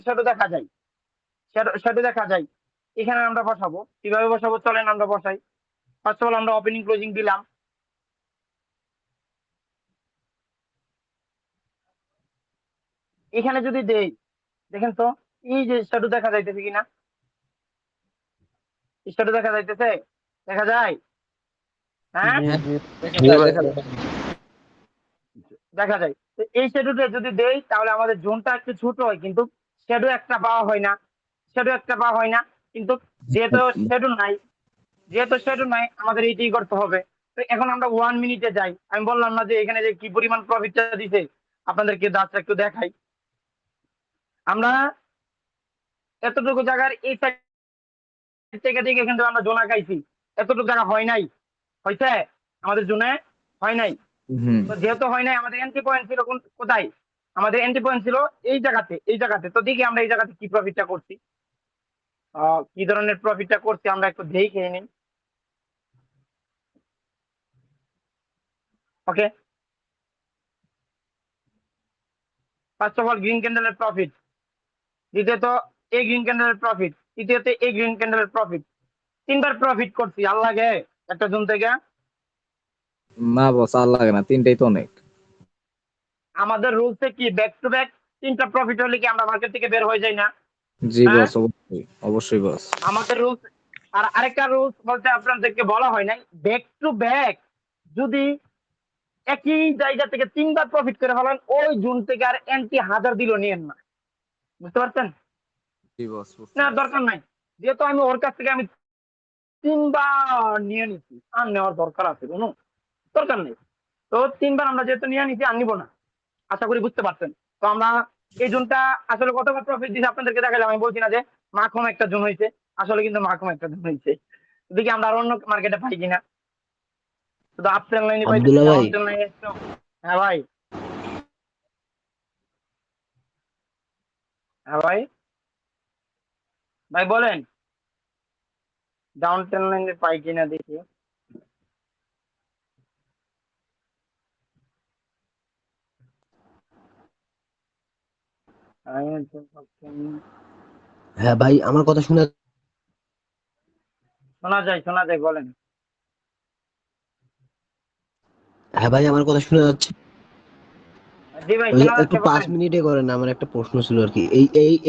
Shadow দেখা যায়, shadow দেখা যায়। এখানে আমরা বসাবো, কিভাবে বসাবো চলেন আমরা বসাই। ফার্স্ট অফ অল আমরা ওপেনিং ক্লোজিং দিলাম। এখানে যদি দেই, দেখেন তো এই যে শ্যাডো দেখা যাইতেছে কিনা, শ্যাডো দেখা যাইতেছে, দেখা যায়, হ্যাঁ জি হ্যাঁ, জি দেখা জি যায় ভাই দেখা যায়। দেখা যায়। তো এই শ্যাডোটা যদি দেই তাহলে আমাদের জোনটা একটু ছোট হয়, কিন্তু শ্যাডো একটা পাওয়া হয় না, শ্যাডো একটা পাওয়া হয় না। কিন্তু যেহেতু শ্যাডো নাই, যেহেতু শ্যাডো নাই আমাদের এইটাই করতে হবে। তো এখন আমরা 1 মিনিটে যাই। আমি বললাম না যে এখানে যে কি পরিমাণ প্রফিটটা দিছে, আপনাদেরকে দাঁতটা একটু দেখাই। আমরা এতটুকু জায়গার এই সাইড থেকে থেকে কিন্তু আমরা জোন আঁকাইছি, এতটুকু জায়গা হয় নাই, হয়েছে আমাদের জোনে, হয় নাই। হুম। তো যেহেতু হয় নাই, আমাদের এন্ট্রি পয়েন্ট ছিল কোথায়, আমাদের এন্ট্রি পয়েন্ট ছিল এই জায়গাতে, এই জায়গাতে। তো দেখি আমরা এই জায়গাতে কি প্রফিটটা করছি, কি ধরনের প্রফিটটা করছি আমরা একটু দেখে নিই। Okay, first of all green ক্যান্ডেলের প্রফিট, দ্বিতীয়ত এই গ্রিন ক্যান্ডেলের প্রফিট, তৃতীয়ত এই গ্রিন ক্যান্ডেলের প্রফিট। 3বার প্রফিট করছি, আর লাগে একটা জোন থেকে? না বস, আর লাগে না, তিনটাই তো অনেক। আমাদের রুলসে কি ব্যাক টু ব্যাক 3টা প্রফিট হলে কি আমরা মার্কেট থেকে বের হয়ে যাই না? জি হ্যাঁ, বস, অবশ্যই অবশ্যই বস। আমাদের রুলস। আর আরেকটা রুলস বলতে আপনাদেরকে বলা হয় নাই, ব্যাক টু ব্যাক যদি একই জায়গা থেকে 3বার প্রফিট করে ফেলেন, ওই জোন থেকে আর এন্ট্রি 1000 দিল নিয়েন না। বুঝতে পারছেন? জি বস, বুঝতে না পারছি। দরকার নাই, যেহেতু আমি ওর কাছ থেকে আমি 3বার নিয়ে নিছি, আর নেওয়ার দরকার আছে কোনো? দরকার নেই। তো 3বার আমরা যেহেতু নিয়ে নিছি, আর নিবো না। আশা করি বুঝতে পারছেন। তো আমরা এই জোনটা আসলে কতবার প্রফিট দিচ্ছে আপনাদেরকে দেখালাম। আমি বলছি না যে মাখম একটা জোন হয়েছে, আসলে কিন্তু মাখম একটা জোন হয়েছে। দেখি আমরা আর অন্য মার্কেটে পাই কিনা। শুধু আপট্রেন লাইনে পাইতেছি, আব্দুল্লাহ ভাই, ডাউন ট্রেন লাইনে একটু। হ্যাঁ ভাই, হ্যাঁ ভাই, ভাই বলেন, ডাউন ট্রেন লাইনে পাই কিনা দেখি। হ্যাঁ ভাই, আমার কথা শুনে, শোনা যায়, শোনা যায়, বলেন। হ্যাঁ ভাই আমার কথা শুনে যাচ্ছে। জি ভাই, ওই শোনা একটু যাচ্ছে, পাঁচ বলেন। মিনিটে করেন, আমার একটা প্রশ্ন ছিল আর কি।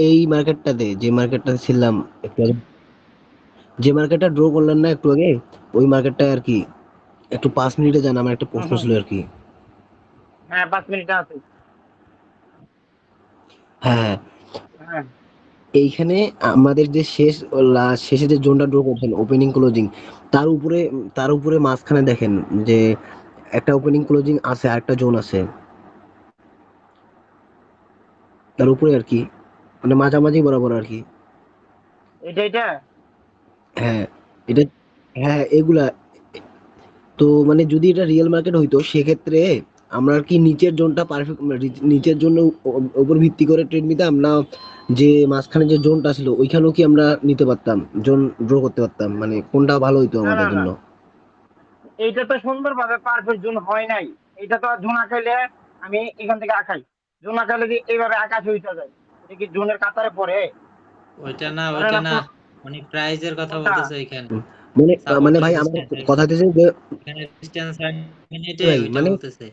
এই মার্কেটটাতে, যে মার্কেটটাতে ছিলাম একটু আগে, যে মার্কেটটা ড্র করলেন না একটু আগে, ওই মার্কেটটা আর কি একটু 5 মিনিটে জান, আমার একটা হুম প্রশ্ন হুম, ছিল আর কি। হ্যাঁ 5 মিনিট আছে। হ্যাঁ, হ্যাঁ এইখানে আমাদের যে শেষে যে জোনটা ড্র করছেন, ওপেনিং ক্লোজিং, তার উপরে মাঝখানে দেখেন যে একটা ওপেনিং ক্লোজিং আছে, আর একটা জোন আছে তার উপরে আর কি, মানে মাঝামাঝি বরাবর আর কি। এটা এটা। হ্যাঁ, এটা, হ্যাঁ এগুলা। তো মানে যদি এটা রিয়েল মার্কেট হইতো, সেক্ষেত্রে আমরা কি নিচের জোনটা পারফেক্ট, নিচের জন্য উপর ভিত্তি করে ট্রেড নিতাম, না যে মাঝখানে যে জোনটা ছিল ওইখানেও কি আমরা নিতে পারতাম, জোন ড্র করতে পারতাম, মানে কোনটা ভালো হইতো না না আমাদের না, জন্য? এইটা তো সুন্দরভাবে পারফেক্ট জোন হয় নাই। এটা তো জোন আঁকাইলে আমি এখান থেকে আঁকাই, জোন আঁকাইলে যে এইভাবে আকাশ হইতে যায়, এটা কি জোনের কাতারে পড়ে? ওইটা না ধরেন ওইটা না, আপনার মানে প্রাইজের কথা কোনটা? বলতেছে এখানে, হুম, মানে সাপোর্ট মানে ভাই আমার রেজিস্ট্যান্স কথা হচ্ছে যে, এখানে রেজিস্ট্যান্স আর মিনিটে ভাই ওইটা মানে বলতেছে।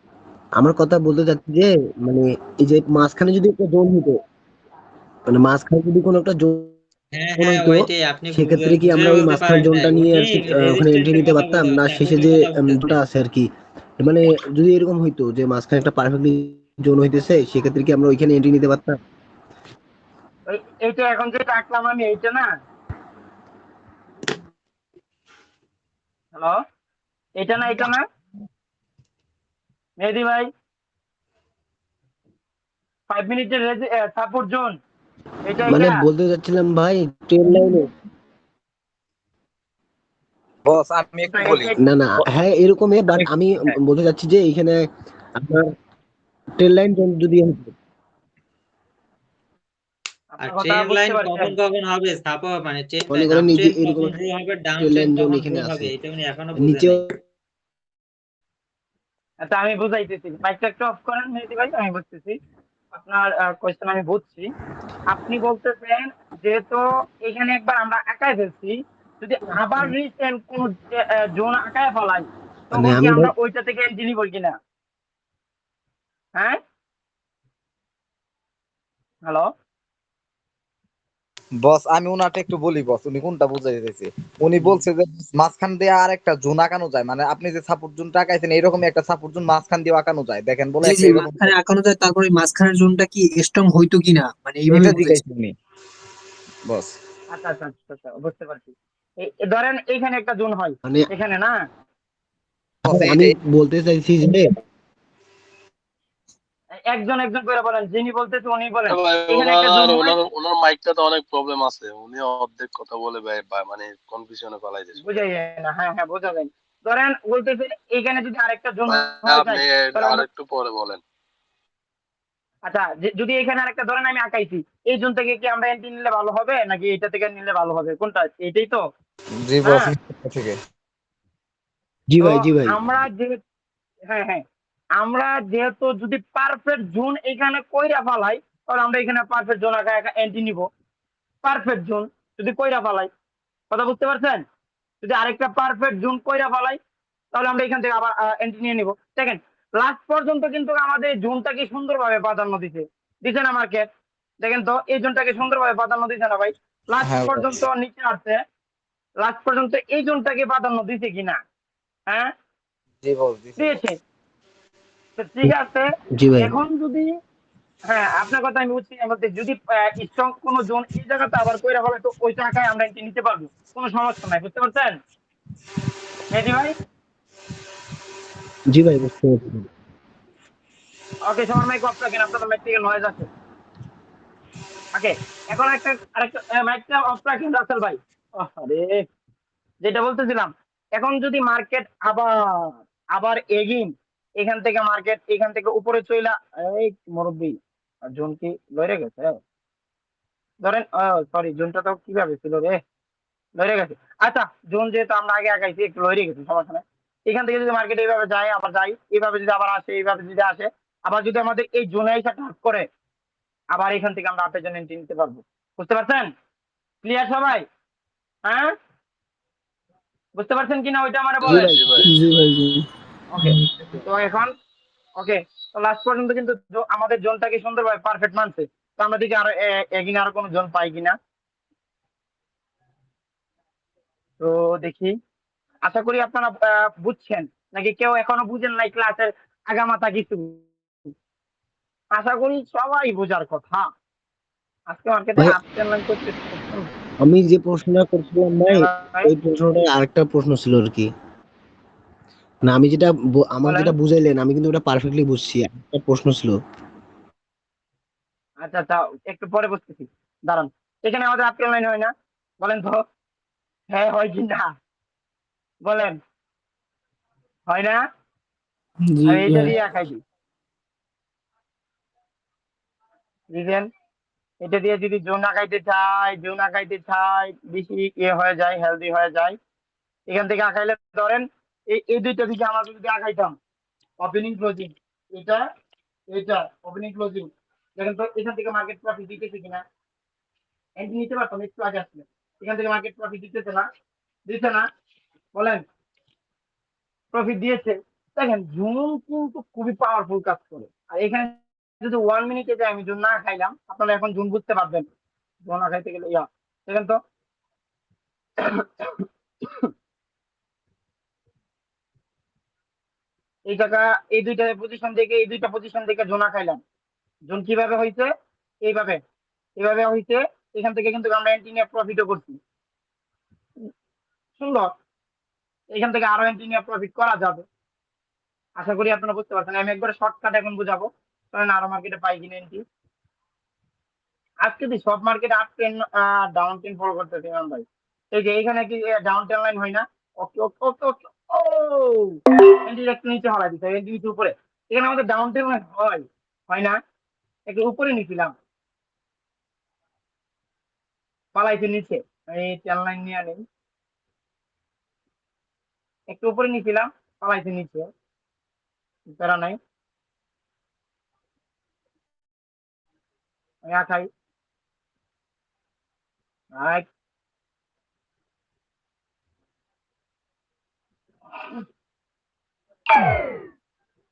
আমার কথা বলতে চাচ্ছি যে, মানে এই যে মাঝখানে যদি একটা জোন হইতো, মানে মাঝখানে যদি কোনো একটা জোন হ্যাঁ হ্যাঁ, হইতো, ওইটাই আপনি বুঝে সেক্ষেত্রে কি বুঝে আমরা ওই বলতে মাঝখানের পারেন নাই, জোনটা নিয়ে উনি আর কি ওখানে এন্ট্রি রেজিস্ট্যান্সের নিতে কথা পারতাম, বলতে না শেষে সাপোর্টের যে কথা বলতেছে। জোনটা আছে আর কি? মানে যদি এরকম হইতো যে মাঝখানে একটা পারফেক্টলি জোন হইতেছে, সেক্ষেত্রে কি আমরা ওইখানে এন্ট্রি নিতে পারতাম? এইটা এখন যেটা আঁকলাম আমি, এইটা না? হ্যালো, এটা না, এটা না মেহেদি ভাই, 5 মিনিটের সাপোর্ট জোন, এটা মানে এটা। বলতে চাচ্ছিলাম ভাই, ট্রেন লাইনে, বস আমি একটু বলি। না না, হ্যাঁ এরকমই, বাট আমি আমি হ্যাঁ, বলতে চাচ্ছি যে এইখানে আপনার ট্রেন লাইন যদি হতো, আর আপনার কথা ট্রেন বুঝতে লাইন পারছি কখন আমি। কখন হবে সাপোর্ট, মানে ট্রেন মনে লাইন করেন আপ এই যে ট্রেন এরকম কখন একটা ড্র হবে, down train train line zone কখন ড্র এখানে হবে, আছে, এটা উনি এখনো বুঝে নিচে। নাই। আচ্ছা আমি বুঝাইতেছি, মাইকটা একটু অফ করেন মেহেদি ভাই, আমি বুঝতেছি। আপনার কোয়েশ্চেন আমি বুঝছি। আপনি বলতেছেন যেহেতু এখানে একবার আমরা আঁকায় ফেলছি, যদি আবার রিসেন্ট কোন জোন আঁকায় ফেলাই মানে তখন কি আমি আমরা ওইটা থেকে এন্ট্রি নিব কিনা? হ্যাঁ, হ্যালো। বস আমি উনাটা একটু বলি বস, উনি কোনটা বুঝাই দিতেছে। উনি বলছে যে মাঝখান দিয়ে আর একটা জোন আঁকানো যায়, মানে আপনি যে সাপোর্ট জোনটা আঁকাইছেন এরকমই একটা সাপোর্ট জোন মাঝখান দিয়ে আঁকানো যায়, দেখেন বলে জি একটা জি, এরকম। মাঝখানে আঁকানো যায়, তারপরে মাঝখানের জোনটা কি স্ট্রং হইতো কিনা, মানে এইভাবে এটা বুঝাইছে। জিজ্ঞাসা উনি বস। আচ্ছা আচ্ছা আচ্ছা আচ্ছা, বুঝতে পারছি। ধরেন এইখানে একটা জোন হয়, মানে এখানে না। বস আমি এইটাই। বলতে চাইছি যে একজন একজন করে বলেন, যিনি বলতেছে উনি বলেন। ভাই এখানে একটা ওনার জোন হয়, ওনার ওনার মাইকটা তো অনেক প্রবলেম আছে, উনি অর্ধেক কথা বলে মানে কনফিউশনে ফেলাই দিয়েছে বুঝাই যায় না। হ্যাঁ হ্যাঁ, বোঝা যায়। ধরেন বলতেছে এইখানে যদি আরেকটা জোন ভাই। হয় আপনি যায় তাহলে আর আমরা, একটু পরে বলেন। আচ্ছা যদি এখানে আরেকটা ধরেন আমি আঁকাইছি, এই জোন থেকে কি আমরা এন্ট্রি নিলে ভালো হবে নাকি এটা থেকে নিলে ভালো হবে, কোনটা? এটাই তো জি না। বস থেকে। জি তো ভাই, জি ভাই। আমরা যে, হ্যাঁ হ্যাঁ, আমরা যেহেতু যদি পারফেক্ট জোন এখানে কইরা ফেলাই তাহলে আমরা এখানে পারফেক্ট জোন আঁকা একা এন্ট্রি নিব। পারফেক্ট জোন যদি কইরা ফেলাই, কথা বুঝতে পারছেন? যদি আরেকটা পারফেক্ট জোন কইরা ফেলাই তাহলে আমরা এখান থেকে আবার এন্ট্রি নিয়ে নিব। দেখেন লাস্ট পর্যন্ত কিন্তু আমাদের জোনটাকে সুন্দরভাবে প্রাধান্য দিছে, দিছে না মার্কেট? দেখেন তো এই জোনটাকে সুন্দরভাবে প্রাধান্য দিছে না ভাই? লাস্ট হ্যাঁ বস। পর্যন্ত নিচে আসছে, লাস্ট পর্যন্ত এই জোনটাকে প্রাধান্য দিছে কিনা? হ্যাঁ, জি বস দিছে বস। দিয়েছে। তো ঠিক আছে, জি ভাই। এখন যদি, হ্যাঁ আপনার কথা আমি বুঝছি। আমি বলতে যদি স্ট্রং কোনো জোন এই জায়গাতে আবার কইরা ফেলে তো ওই টাকায় আমরা এন্ট্রি নিতে পারবো, কোনো সমস্যা নাই। বুঝতে পারছেন মেহেদী ভাই? জি ভাই, বুঝতে পারছি। ওকে, সবার মাইক অফ রাখেন, আপনাদের মাইক থেকে নয়েজ আছে। ওকে, এখন আরেকটা মাইকটা অফ রাখেন রাসেল ভাই। আরে, যেটা বলতেছিলাম, এখন যদি মার্কেট আবার আবার এগিন, এখান থেকে উপরে চইলা, এই মুরব্বি জোন কি লড়ে গেছে? ধরেন সরি, জোনটা তো কিভাবে ছিল রে, লড়ে গেছে। আচ্ছা, জোন যেহেতু আমরা আগে আগাইছি একটু লড়ে গেছে, সমস্যা নাই। এখান থেকে যদি মার্কেট এইভাবে যায় আবার যায়, এইভাবে যদি আবার আসে, এইভাবে যদি আসে, আবার যদি আমাদের এই জোনে এসে টাচ করে, আবার এখান থেকে আমরা আপের জন্য এন্ট্রি নিতে পারবো। বুঝতে পারছেন? ক্লিয়ার সবাই? হ্যাঁ, বুঝতে পারছেন কিনা ওইটা আমারে জি বলেন। ভাই। জি ভাই। জি ভাই জি। ওকে, তো এখন ওকে, তো লাস্ট পর্যন্ত কিন্তু আমাদের জোনটাকে সুন্দরভাবে পারফেক্ট মানছে। তো আমরা দেখি আরো এগিয়ে আরো কোনো জোন পাই কিনা। তো দেখি, আশা করি আপনারা বুঝছেন, নাকি কেউ এখনো বুঝেন নাই ক্লাসের আগামাথা কিছু? আশা করি সবাই বোঝার কথা। আজকে মার্কেটে ভাই, আপ ট্রেন করতে আমি যে প্রশ্নটা করছিলাম ভাই, ভাই ওই প্রশ্নটা আরেকটা প্রশ্ন ছিল আর কি। না, আমি যেটা আমাকে বলেন। যেটা বুঝাইলেন আমি কিন্তু ওটা পারফেক্টলি বুঝছি, একটা প্রশ্ন ছিল। আচ্ছা আচ্ছা, একটু পরে বুঝতেছি, দাঁড়ান। এখানে আমাদের আপ ট্রেন হয় না? বলেন তো, হ্যাঁ হয় কি না বলেন? হয় না? জি আমি এটা ভাই। দিয়ে খাই দিই, বুঝলেন? এটা দিয়ে যদি জোন আঁকাইতে চাই, বেশি ইয়ে হয়ে যায়, হেলদি হয়ে যায়। এখান থেকে আঁকাইলে ধরেন এই দুইটা দিকে আমরা যদি আঁকাইতাম, ওপেনিং ক্লোজিং, এটা এটা ওপেনিং ক্লোজিং, দেখেন তো এখান থেকে মার্কেট প্রফিট দিতেছে কিনা। এন্ট্রি নিতে পারতাম একটু আগে আসলে, এখান থেকে মার্কেট প্রফিট দিতেছে না, দিচ্ছে না? বলেন, প্রফিট দিয়েছে। দেখেন জুন কিন্তু খুবই পাওয়ারফুল কাজ করে। আর এখানে যদি 1 মিনিটে যাই, আমি জুন না খাইলাম, আপনারা এখন জুন বুঝতে পারবেন। জুন না খাইতে গেলে দেখেন তো, এই টাকা, এই দুইটা পজিশন থেকে জোনা খাইলাম। জোন কিভাবে হয়েছে? এইভাবে, এইভাবে হয়েছে। এখান থেকে কিন্তু আমরা এন্ট্রি নিয়ে প্রফিটও করছি, সুন্দর। এখান থেকে আরো এন্ট্রি নিয়ে প্রফিট করা যাবে। আশা করি আপনারা বুঝতে পারছেন। আমি একবারে শর্টকাট এখন বুঝাবো, কারণ আরো মার্কেটে পাই কিনা এন্ট্রি। আজকে তুই সব মার্কেটে up train down train follow করতেছি ইমাম ভাই। এই যে এখানে কি ডাউন ট্রেন লাইন হয় না? ওকে ওকে ওকে ওকে, ও এন্ট্রি একটু নিচে হলাই দিতে, এন্ট্রি নিচে উপরে। এখানে আমাদের ডাউন ট্রেন লাইন হয়, হয় না? একটু উপরে নিছিলাম, পালাইছে নিচে। এই ট্রেন লাইন নিয়ে নেই, একটু উপরে নিছিলাম, পালাইছে নিচে, প্যারা নাই। আমি আঁকাই। রাইট।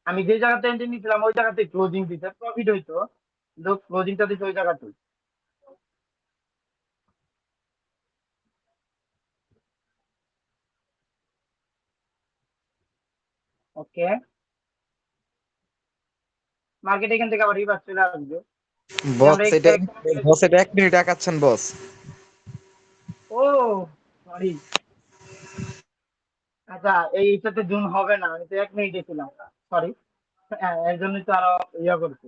আমি যে জায়গাতে এন্ট্রি নিয়েছিলাম ওই জায়গাতে ক্লোজিং দিতে প্রফিট হইতো, কিন্তু ক্লোজিংটা দিতে ওই জায়গাতে। ওকে, মার্কেট এখান থেকে আবার রিভার্স চলে আসবে। যে বস আমরা এটা economic- বস এটা 1 মিনিট আঁকাচ্ছেন বস। ও সরি, আচ্ছা এইটাতে জুন হবে না, আমি তো 1 মিনিটে ছিলাম, সরি। হ্যাঁ, এর জন্যই তো আরো ইয়া করছি,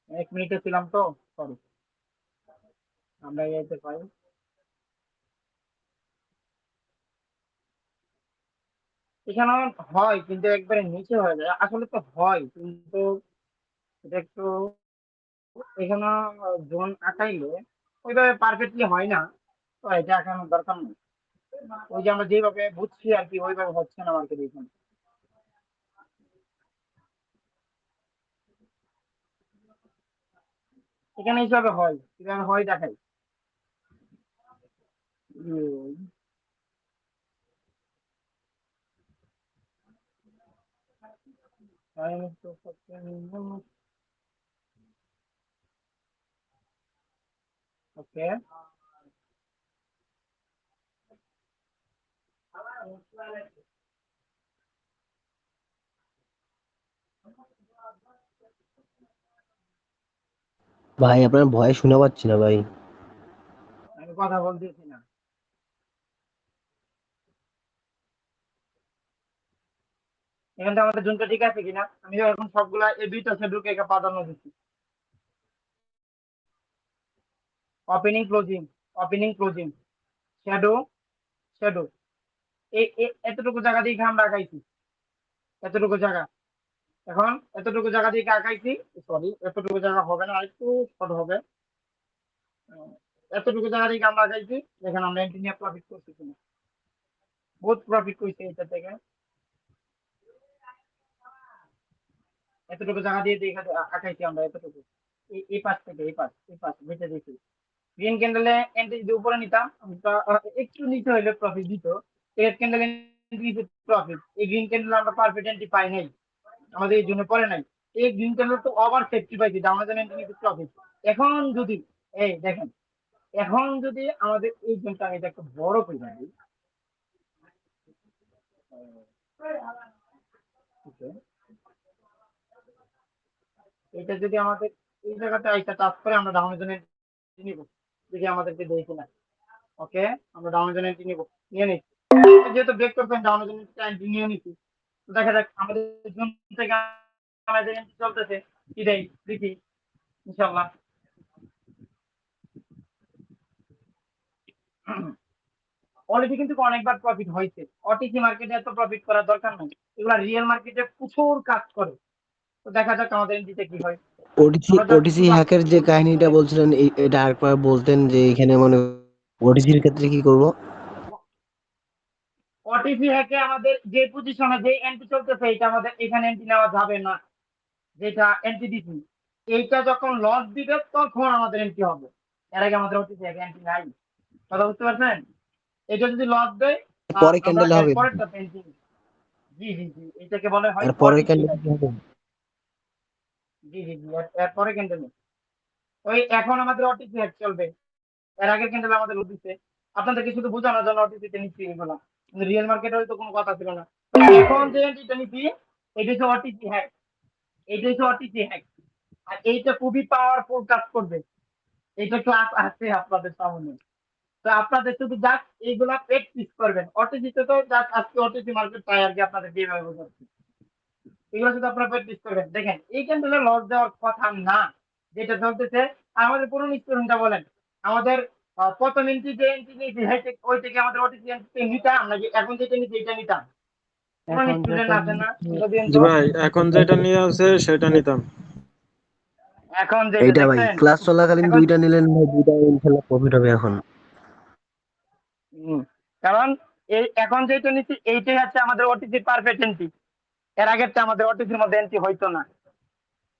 1 মিনিটে ছিলাম তো, সরি। আমরা এইতে পাই, এখানে হয় কিন্তু একবারে নিচে হয়ে যায়, আসলে তো হয় কিন্তু এটা একটু এখানে জোন আঁকাইলে ওইভাবে পারফেক্টলি হয় না, তো এটা আঁকানোর দরকার নেই। ওই যে আমরা যেভাবে বুঝছি আর কি ওইভাবে হচ্ছে না মার্কেট এখানে। এখানে এইভাবে হয়, এখানে হয় দেখাই। ওকে, ভাই আপনার ভয় শোনা পাচ্ছি না ভাই। আমি কথা বলতেছি না। এখান থেকে আমাদের জুনটা ঠিক আছে কিনা, আমি এখন সবগুলা এই দুইটা শেডুলকে একা প্রাধান্য দিচ্ছি। Opening closing, opening closing, shadow, shadow, এতটুকু জায়গা দিয়ে আমরা আঁকাইছি, এতটুকু জায়গা। এখন এতটুকু জায়গা দিয়ে আঁকাইছি, সরি এতটুকু জায়গা হবে না, একটু ছোট হবে। আহ, এতটুকু জায়গা দিয়ে আমরা আঁকাইছি, দেখেন আমরা এন্ট্রি নিয়ে প্রফিট করছি কিনা, বহুত প্রফিট করছি এটা থেকে। এতটুকু জায়গা দিয়ে দেখা আঁকাইছি আমরা এতটুকু, এই পাশ থেকে এই পাশ বেঁচে দিয়েছি। গ্রিন ক্যান্ডেলে এন্ট্রি যদি উপরে নিতাম একটু নিচে হইলে প্রফিট দিত। রেড ক্যান্ডেলে প্রফিট, এই গ্রিন ক্যান্ডেল আমরা পারফেক্ট এন্ট্রি পাই নাই, আমাদের এই জন্য পরে নাই। এই গ্রিন ক্যান্ডেল তো ওভার সেফটি পাইছি, আমাদের এন্ট্রি নিতে প্রফিট। এখন যদি এই দেখেন, এখন যদি আমাদের এই জোনটা আমি এটা একটা বড় করে দিই, okay, এটা যদি আমাদের এই জায়গাটা একটা টাচ করে আমরা ডাউনের জন্য নিব, যদি আমাদেরকে দেখি না। ওকে, আমরা ডাউনের জন্য নিব, নিয়ে নিচ্ছি। যেহেতু ব্রেক করবেন ডাউনের জন্য নিয়ে নিচ্ছি, তো দেখা যাক আমাদের জোন থেকে আমাদের entry চলতেছে কি দেয় দেখি, ইনশাআল্লাহ। অলরেডি কিন্তু অনেকবার প্রফিট হয়েছে, ওটিসি মার্কেটে এত প্রফিট করার দরকার নেই, এগুলা রিয়েল মার্কেটে প্রচুর কাজ করে। তো দেখা যাক আমাদের এন্ট্রিতে কি হয়। ওটিসি আমরা just ওটিসি শুধু হ্যাকের যে কাহিনীটা বলছিলেন এটা আরেকবার বলতেন যে এখানে মানে ওটিসির ক্ষেত্রে কি করব? ওটিসি হ্যাকে আমাদের যে পজিশনে যে এন্ট্রি চলতেছে এটা আমাদের এখানে এন্ট্রি নেওয়া যাবে না, যেটা এন্ট্রি দিছি এইটা যখন লস দিবে তখন আমাদের এন্ট্রি হবে, এর আগে আমাদের ওটিসি হ্যাকে এন্ট্রি নাই। কথা বুঝতে পারছেন? এটা যদি লস দেয় পরে আমরা ক্যান্ডেল এর হবে, পরেরটা এন্ট্রি। জি জি জি, এটাকে বলা হয় আর পরের ওটিসি ক্যান্ডেল হ্যাক। কি হবে? জি জি জি, এর পরে ক্যান্ডেল ওই এখন আমাদের ওটিসি হ্যাক চলবে, এর আগের ক্যান্ডেল আমাদের দিচ্ছে। আপনাদেরকে শুধু বোঝানোর জন্য ওটিসিতে নিচ্ছি এগুলো, কিন্তু রিয়েল মার্কেটে হয়তো কোনো কথা ছিল না। এখন যে এন্ট্রিটা নিচ্ছি এটা হচ্ছে ওটিসি হ্যাক, এটা হচ্ছে ওটিসি হ্যাক, আর এইটা খুবই পাওয়ারফুল কাজ করবে। এটা ক্লাস আছে আপনাদের সামনে, তো আপনাদের শুধু জাস্ট এইগুলা প্র্যাকটিস করবেন। ওটিসিতে তো জাস্ট আজকে ওটিসি মার্কেট পাই আর কি, আপনাদের যেভাবে বোঝাচ্ছি এগুলো শুধু আপনারা প্র্যাকটিস করবেন। দেখেন এই ক্যান্ডেলে লস দেওয়ার কথা না, যেটা চলতেছে। আমাদের পুরনো স্টুডেন্টটা বলেন, আমাদের প্রথম এন্ট্রি যে এন্ট্রি নিয়েছি ওই থেকে আমাদের ওটিসি এন্ট্রি নিতাম নাকি এখন যেটা নিচ্ছি এটা নিতাম? পুরনো এখন স্টুডেন্ট যেটা আছে না, যদি জি ভাই, এখন যেটা নিয়ে আছে সেটা নিতাম। এখন যেটা এইটা ভাই দেখছেন ক্লাস চলাকালীন এখন। দুইটা নিলেন ভাই, দুইটা ইনশাআল্লাহ প্রফিট হবে এখন। কারণ এই এখন যেটা নিচ্ছি এইটাই হচ্ছে আমাদের ওটিসি পারফেক্ট এন্ট্রি, এর আগেরটা আমাদের ওটিসির মধ্যে এন্ট্রি হইতো না।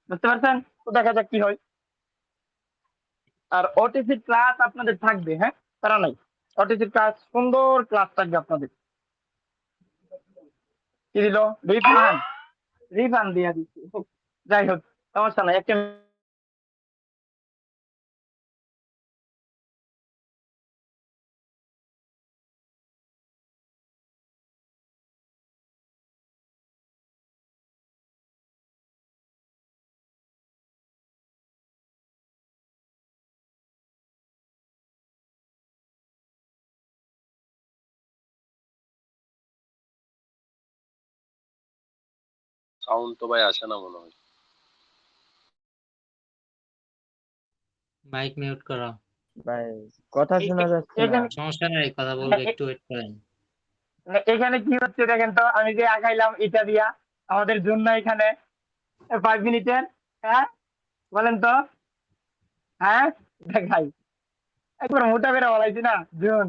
বুঝতে পারছেন? তো দেখা যাক কি হয়। আর ওটিসি ক্লাস আপনাদের থাকবে, হ্যাঁ, তারা নাই। ওটিসি ক্লাস, সুন্দর ক্লাস থাকবে আপনাদের। কি দিল? রিফান্ড, রিফান্ড দিয়ে দিচ্ছি। যাই হোক, সমস্যা নাই। একটা সাউন্ড তো ভাই আসে না মনে হয়। মাইক মিউট করো। ভাই কথা শোনা যাচ্ছে না। এখানে সমস্যা নাই, কথা বলবে, একটু ওয়েট করেন। এখানে কি হচ্ছে দেখেন তো, আমি যে আগাইলাম এটা দিয়া আমাদের জন্য এখানে 5 মিনিটের, হ্যাঁ বলেন তো, হ্যাঁ দেখাই একবার মোটা করে বলাইছি না জোন,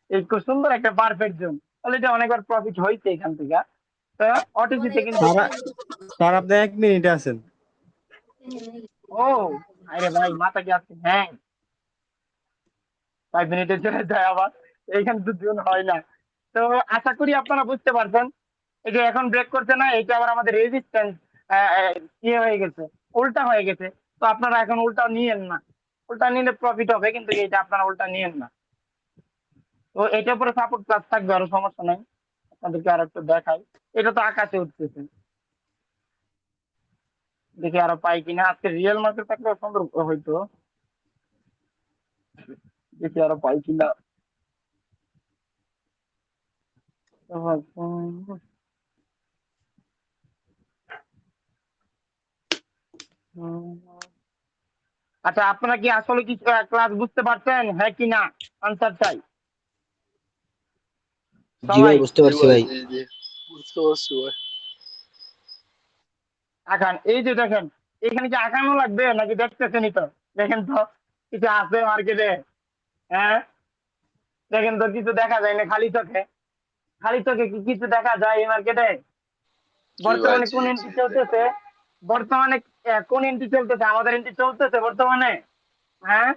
এই খুব সুন্দর একটা পারফেক্ট জোন। তাহলে এটা অনেকবার প্রফিট হয়েছে এখান থেকে। তো অটিসিতে কিন্তু স্যার আপনি 1 মিনিটে আছেন। ও আরে ভাই মাথা কি আসছে, হ্যাঁ 5 মিনিটে চলে যায় আবার, এইখানে তো জোন হয় না। তো আশা করি আপনারা বুঝতে পারছেন। এই যে এখন ব্রেক করছে না, এটা আবার আমাদের রেজিস্ট্যান্স ইয়ে হয়ে গেছে, উল্টা হয়ে গেছে। তো আপনারা এখন উল্টা নিয়েন না, উল্টা নিলে প্রফিট হবে, কিন্তু এটা আপনারা উল্টা নিয়েন না। তো এটার উপরে সাপোর্ট ক্লাস থাকবে, আরো সমস্যা নাই। আপনাদেরকে আর একটু দেখাই, এটা তো আকাশে উঠতেছে, দেখি আরো পাই কিনা। আজকে রিয়েল মার্কেট থাকলে সুন্দর হইতো, দেখি আরো পাই কিনা। আচ্ছা, আপনারা কি আসলে কি ক্লাস বুঝতে পারছেন, হ্যাঁ কি না? আনসার চাই জি ভাই, সবাই। বুঝতে জি পারছি ভাই, ভাই। জি জি, বুঝতে পারছি ভাই। আঁকান, এই যে দেখেন, এখানে কি আঁকানো লাগবে নাকি দেখতেছেনই তো? দেখেন তো কিছু আছে মার্কেটে, হ্যাঁ দেখেন তো কিছু দেখা যায় না খালি চোখে? খালি চোখে কি কিছু দেখা যায় এই মার্কেটে? জি ভাই, বর্তমানে জি কোন জি এন্ট্রি জি। চলতেছে? বর্তমানে কোন এন্ট্রি চলতেছে? আমাদের এন্ট্রি চলতেছে বর্তমানে, হ্যাঁ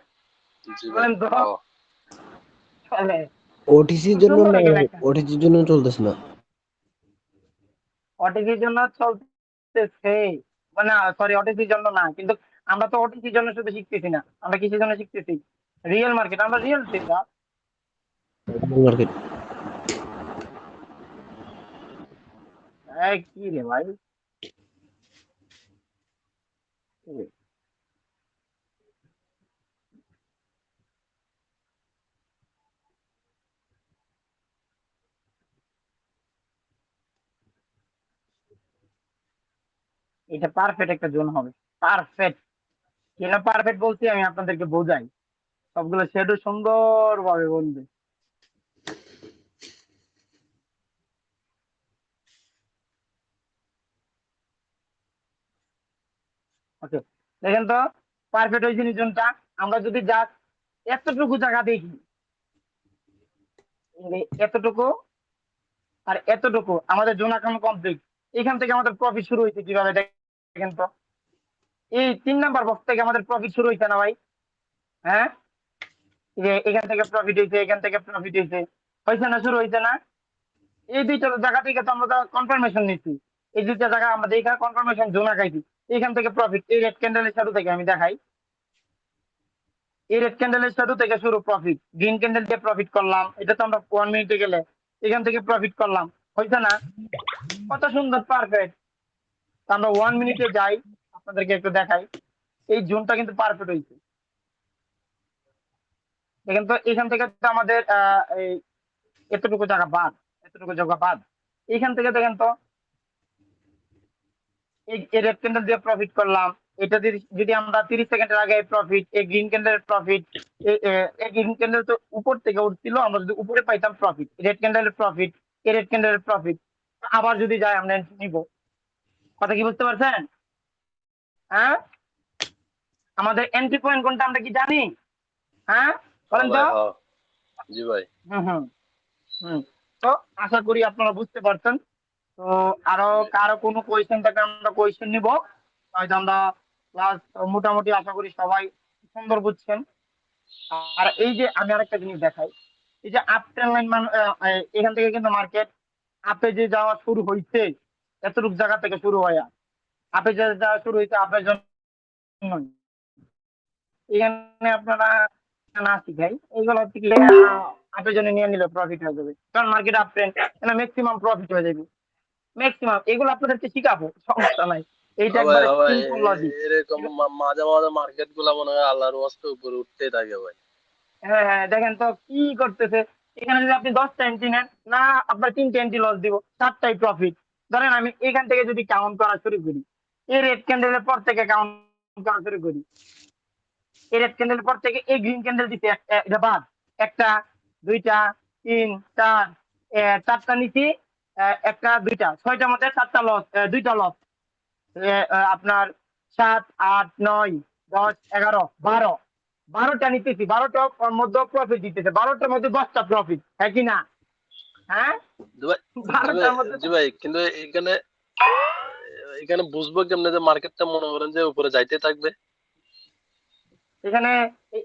জি ভাই, বলেন তো। হ্যাঁ। চলে, ওটিসির খুব জন্য সুন্দর না, এখানে একটা ওটিসির জন্য চলতেছে না। ওটিসির জন্য চলতেছে, মানে সরি ওটিসির জন্য না, কিন্তু আমরা তো ওটিসির জন্য শুধু শিখতেছি না, আমরা কিসের জন্য শিখতেছি? রিয়েল মার্কেট, আমরা রিয়েল ট্রেডার। মার্কেট। কি রে ভাই, এটা পারফেক্ট একটা জোন হবে, পারফেক্ট। কেন পারফেক্ট বলছি আমি আপনাদেরকে বোঝাই, সবগুলো শেডও সুন্দর ভাবে বলবে। ওকে, দেখেন তো পারফেক্ট হয়েছে নি জোনটা। আমরা যদি জাস্ট এতটুকু জায়গা দেখি, এই এতটুকু আর এতটুকু আমাদের জোন আঁকানো কমপ্লিট। এখান থেকে আমাদের প্রফিট শুরু হয়েছে কিভাবে দেখেন তো? এই 3 নাম্বার বক্স থেকে আমাদের প্রফিট শুরু হয়েছে না ভাই? হ্যাঁ, এই যে এখান থেকে প্রফিট হয়েছে, এখান থেকে প্রফিট হয়েছে, হয়েছে না, শুরু হয়েছে না? এই দুইটা জায়গা থেকে তো আমরা কনফার্মেশন নিচ্ছি। এই দুইটা জায়গা আমরা এখানে কনফার্মেশন জোন আঁকাইছি। এখান থেকে প্রফিট, এই রেড ক্যান্ডেলের শুরু থেকে আমি দেখাই, এই রেড ক্যান্ডেলের শুরু থেকে শুরু প্রফিট, গ্রিন ক্যান্ডেল দিয়ে প্রফিট করলাম, এটা তো আমরা 1 মিনিটে গেলে এখান থেকে প্রফিট করলাম, হয়েছে না? কত সুন্দর পারফেক্ট। আমরা 1 মিনিটে যাই, আপনাদেরকে একটু দেখাই, এই জোনটা কিন্তু পারফেক্ট হয়েছে। দেখেন তো এখান থেকে তো আমাদের এই এতটুকু জায়গা বাদ, এতটুকু জায়গা বাদ। এখান থেকে দেখেন তো এই রেড ক্যান্ডেল দিয়ে প্রফিট করলাম, এটা যদি আমরা 30 সেকেন্ডের আগে প্রফিট, এই গ্রিন ক্যান্ডেলের প্রফিট, এই গ্রিন ক্যান্ডেল তো উপর থেকে উঠছিল, আমরা যদি উপরে পাইতাম প্রফিট, রেড ক্যান্ডেলের প্রফিট, এই রেড ক্যান্ডেলের প্রফিট। আবার যদি যাই আমরা নিব, কথা কি বুঝতে পারছেন? হ্যাঁ, আমাদের এন্ট্রি পয়েন্ট কোনটা আমরা কি জানি? হ্যাঁ হ্যাঁ বলেন তো। ভাই, হ্যাঁ। জি ভাই। হুম হুম হুম। তো আশা করি আপনারা বুঝতে পারছেন। তো আরো কারো কোনো কোয়েশ্চেন থাকলে আমরা কোয়েশ্চেন নিব, হয়তো আমরা ক্লাস মোটামুটি আশা করি সবাই সুন্দর বুঝছেন। আর এই যে আমি আরেকটা জিনিস দেখাই, এই যে আপ ট্রেন লাইন এখান থেকে কিন্তু মার্কেট আপে যে যাওয়া শুরু হইছে, এতটুক জায়গা থেকে শুরু হয়, আপে যে যাওয়া শুরু হইছে আপের জন্য। এখানে আপনারা না শিখাই এইগুলো হচ্ছে কি আপের জন্য নিয়ে নিলে প্রফিট হয়ে যাবে, কারণ market up train maximum profit হয়ে যাবে, ম্যাক্সিমাম। এগুলো আপনাদেরকে শিখাবো, সমস্যা নাই, এইটা ভাই একবারে ভাই সিম্পল লজিক। এরকম মাঝে মাঝে মার্কেট গুলা মনে হয় আল্লাহর ওয়াস্তে উপরে উঠতেই থাকে ভাই। হ্যাঁ হ্যাঁ, দেখেন তো কি করতেছে। এখানে যদি আপনি 10টা এন্ট্রি নেন না, আপনার 3টে এন্ট্রি লস দিব, 4টাই প্রফিট। ধরেন আমি এখান থেকে যদি কাউন্ট করা শুরু করি, এই রেড ক্যান্ডেলের পর থেকে কাউন্ট করা শুরু করি, এই রেড ক্যান্ডেলের পর থেকে এই গ্রিন ক্যান্ডেল দিতে এটা বাদ, একটা, দুইটা, তিন, চার, 4টা নিচে, একটা, দুইটা, 6টার মধ্যে 4টা লস, 2টা লস, আপনার 7, 8, 9, 10, 11, 12, 12টা নিতেছি, 12টার মধ্যে প্রফিট দিতেছে, 12টার মধ্যে 10টা প্রফিট, হ্যাঁ কি না? হ্যাঁ, জি ভাই, 12টার মধ্যে জি ভাই, কিন্তু এখানে এখানে বুঝবো কেমনে যে মার্কেটটা মনে করেন যে উপরে যাইতে থাকবে? এখানে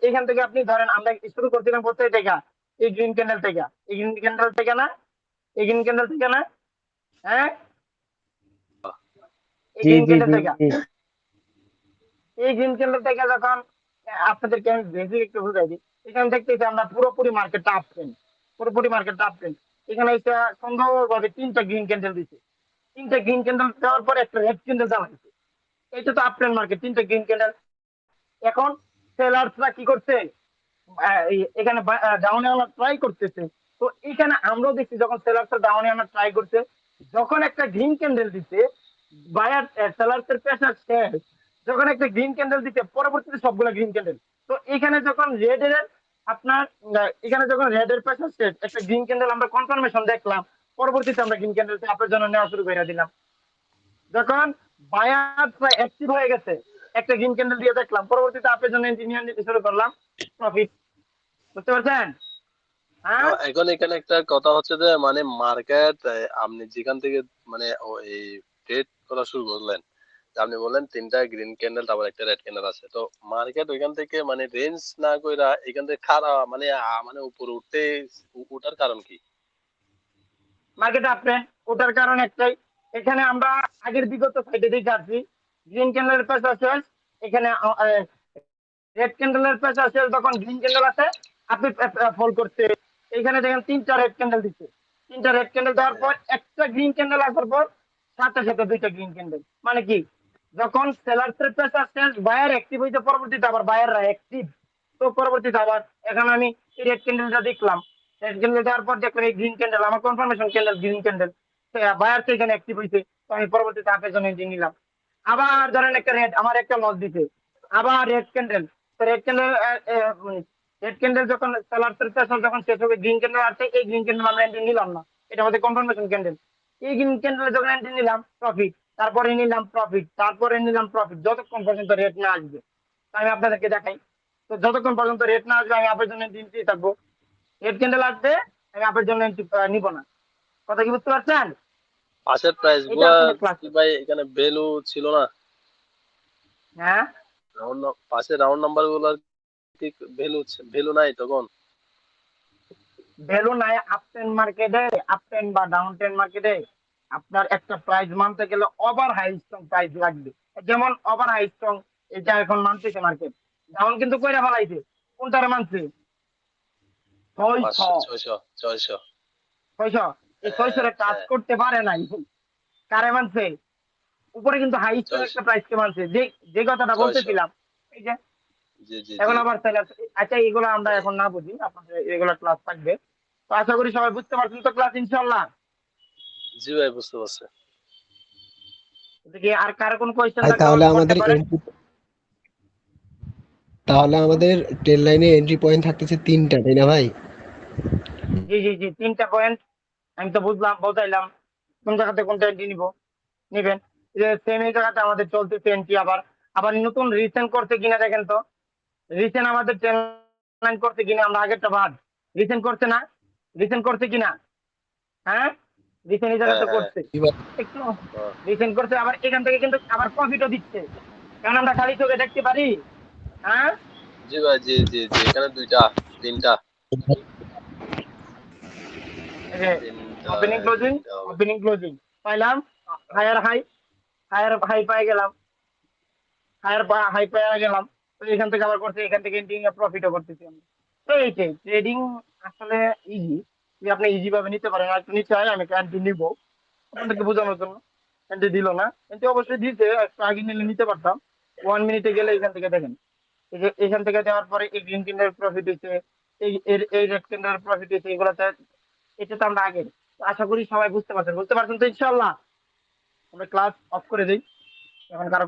এখান থেকে আপনি ধরেন আমরা শুরু করছিলাম কোথায় থেকে, এই গ্রিন ক্যান্ডেল থেকে, এই গ্রিন ক্যান্ডেল থেকে না, এই গ্রিন ক্যান্ডেল থেকে না, হ্যাঁ, এই জি গ্রিন জি ক্যান্ডেল জি থেকে, জি এই গ্রিন ক্যান্ডেল থেকে যখন আপনাদেরকে আমি বেসিক একটু বুঝাই দিই, এখানে দেখতেছি আমরা পুরোপুরি মার্কেটটা আপ ট্রেন্ড, পুরোপুরি মার্কেটটা আপ ট্রেন্ড। এখানে এসে সুন্দরভাবে 3টা গ্রিন ক্যান্ডেল দিচ্ছে, 3টে গ্রিন ক্যান্ডেল দেওয়ার পরে একটা রেড ক্যান্ডেল দেওয়া হয়েছে, এটা তো আপ ট্রেন্ড মার্কেট, 3টে গ্রিন ক্যান্ডেল। এখন সেলার্সরা কি করছে, এখানে ডাউনে আনার ট্রাই করতেছে। তো এখানে আমরাও দেখছি যখন সেলার্সরা ডাউনে আনার ট্রাই করছে, যখন একটা গ্রিন ক্যান্ডেল দিতে বায়ার সেলার্সের প্রেসার শেষ, যখন একটা গ্রিন ক্যান্ডেল দিতে পরবর্তীতে সবগুলো গ্রিন ক্যান্ডেল। তো এখানে যখন রেড এর আপনার এখানে যখন রেড এর প্রেসার শেষ, একটা গ্রিন ক্যান্ডেল আমরা কনফার্মেশন দেখলাম, পরবর্তীতে আমরা গ্রিন ক্যান্ডেল আপনার জন্য নেওয়া শুরু করে দিলাম। যখন বায়াররা অ্যাক্টিভ হয়ে গেছে, একটা গ্রিন ক্যান্ডেল দিয়ে দেখলাম, পরবর্তীতে আপনার জন্য ইঞ্জিনিয়ার নিতে শুরু করলাম, প্রফিট। বুঝতে পারছেন? হ্যাঁ, এখন এখানে একটা কথা হচ্ছে যে মানে মার্কেট আপনি যেখান থেকে মানে এই ট্রেড করা শুরু করলেন, যে আপনি বললেন 3টা গ্রিন ক্যান্ডেল তারপর একটা রেড ক্যান্ডেল আছে, তো মার্কেট ওইখান থেকে মানে রেঞ্জ না কইরা এখান থেকে খারাপ মানে মানে উপরে উঠতে উঠার কারণ কি? মার্কেট আপনি ওটার কারণ একটাই, এখানে আমরা আগের বিগত সাইডে দেখে আসছি, গ্রিন ক্যান্ডেলের প্রেসার শেষ, এখানে রেড ক্যান্ডেলের প্রেসার শেষ, তখন গ্রিন ক্যান্ডেল আছে, আপনি ফল করছে। এখানে দেখেন 3টা রেড ক্যান্ডেল দিচ্ছে, 3টা রেড ক্যান্ডেল দেওয়ার পর একটা গ্রিন ক্যান্ডেল আসার পর সাথে সাথে 2টা গ্রিন ক্যান্ডেল, মানে কি, যখন সেলার্সের প্রেসার শেষ, বায়ার অ্যাক্টিভ হইতে, পরবর্তীতে আবার বায়াররা অ্যাক্টিভ। তো পরবর্তীতে আবার এখন আমি এই রেড ক্যান্ডেলটা দেখলাম, রেড ক্যান্ডেল দেওয়ার পর দেখলাম এই গ্রিন ক্যান্ডেল, আমার confirmation candle green candle, buyer তো এখানে অ্যাক্টিভ হইছে, তো আমি পরবর্তীতে আপের জন্য এন্ট্রি নিলাম। আবার ধরেন একটা রেড আমার একটা লস দিছে, আবার রেড ক্যান্ডেল, তো রেড ক্যান্ডেল যখন সেলার্সের প্রেসার যখন শেষ হবে, গ্রিন ক্যান্ডেল আসছে, এই গ্রিন ক্যান্ডেল আমরা এন্ট্রি নিলাম না, এটা আমাদের কনফার্মেশন ক্যান্ডেল। এই গ্রিন ক্যান্ডেলে যখন এন্ট্রি নিলাম প্রফিট, তারপরে নিলাম প্রফিট, তারপরে নিলাম প্রফিট, যতক্ষণ পর্যন্ত রেট না আসবে। তো আমি আপনাদেরকে দেখাই, তো যতক্ষণ পর্যন্ত রেট না আসবে আমি আপনার জন্য এন্ট্রি থাকবো, রেড ক্যান্ডেল আসবে আমি আপনার জন্য এন্ট্রি নিব না। কথা কি বুঝতে পারছেন? পাশের প্রাইস এটা গুলা আসলে ক্লাস। কি ভাই এখানে ভ্যালু ছিল না? হ্যাঁ, পাশে রাউন্ড নাম্বার গুলার কি ভ্যালু ভ্যালু নাই তখন? ভ্যালু নাই আপ ট্রেন্ড মার্কেটে, আপ ট্রেন্ড বা ডাউন ট্রেন্ড মার্কেটে আপনার একটা প্রাইস মানতে গেলে ওভার হাই স্ট্রং প্রাইস লাগবে। যেমন ওভার হাই স্ট্রং এটা এখন মানতেছে মার্কেট, ডাউন কিন্তু কইরা ফেলাইছে, কোনটারে মানছে? 500 600, 600 600। 600, এই 600 রে টাচ হ্যাঁ, করতে পারে নাই, কারে মানছে? উপরে কিন্তু হাই স্ট্রং 600 একটা প্রাইসকে মানছে, যে যে কথাটা 600। বলতেছিলাম। এই যে জি জি জি এখন আবার আচ্ছা এগুলো আমরা এখন না বুঝি, আপনাদের এগুলো ক্লাস থাকবে। তো আশা করি সবাই বুঝতে পারছেন তো ক্লাস, ইনশাল্লাহ। জি ভাই, বুঝতে পারছি। এদিকে আর কারো কোনো কোয়েশ্চেন ভাই থাকলে তাহলে আমাকে করতে আমাদের পারেন। তাহলে আমাদের ট্রেন লাইনে এন্ট্রি পয়েন্ট থাকতেছে 3টা, তাই না ভাই? জি জি জি, 3টা পয়েন্ট আমি তো বুঝলাম, বলতাইলাম কোন জায়গাতে কোনটা এন্ট্রি নিবেন। যে সেম এই জায়গাতে আমাদের চলতেছে এন্ট্রি, আবার আবার নতুন রিসেন্ট করছে কিনা দেখেন তো, রিসেন্ট আমাদের ট্রেন লাইন করছে কিনা, আমরা আগেরটা বাদ, রিসেন্ট করছে না, রিসেন্ট করছে কিনা? হ্যাঁ, রিসেন্ট এই হ্যাঁ জায়গাতে হ্যাঁ করছে, এবার একটু হ্যাঁ। রিসেন্ট করছে, আবার এখান থেকে কিন্তু আবার প্রফিটও দিচ্ছে, কারণ আমরা খালি চোখে দেখতে পারি। হ্যাঁ, জি ভাই, জি জি জি, এখানে দুইটা, তিনটা, তিনটা, ওপেনিং ক্লোজিং, তিনটা হবে। ওপেনিং ক্লোজিং পাইলাম, হায়ার হাই, হায়ার হাই পাই গেলাম, হায়ার হাই পেয়ে গেলাম। তো এখান থেকে আবার করছি, এখান থেকে এন্ডিং প্রফিটও করতেছি আমি। তো এইটাই ট্রেডিং আসলে ইজি, যে আপনি ইজি ভাবে নিতে পারেন। আর একটু নিচে হয়, আমি ক্যান্টি নিবো আপনাদেরকে বোঝানোর জন্য। ক্যান্টি দিল না, কিন্তু অবশ্যই দিতে, একটু আগে নিলে নিতে পারতাম। 1 মিনিটে গেলে এখান থেকে দেখেন, এই যে এখান থেকে দেওয়ার পরে এই গ্রিন ক্যান্ডেল প্রফিট হচ্ছে, এই রেড ক্যান্ডেল প্রফিট হচ্ছে, এগুলোতে এটা তো আমরা আগের। তো আশা করি সবাই বুঝতে পারছেন তো ইনশাল্লাহ। আমরা ক্লাস অফ করে দিই এখন, কারো